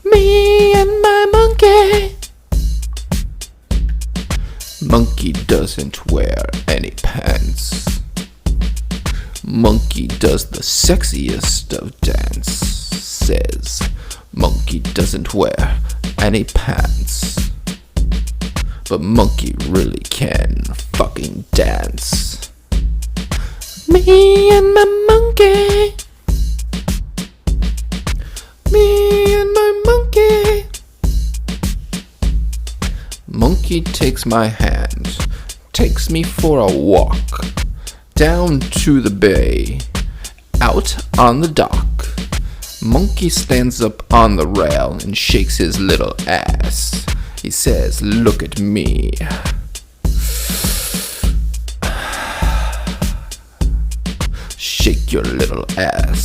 Me and my monkey. Monkey doesn't wear any pants. Monkey does the sexiest of dances. Monkey doesn't wear any pants. But monkey really can fucking dance. Me and my monkey. Me and my monkey. Monkey takes my hand, takes me for a walk, down to the bay, out on the dock. Monkey stands up on the rail and shakes his little ass. He says, "Look at me." Shake your little ass.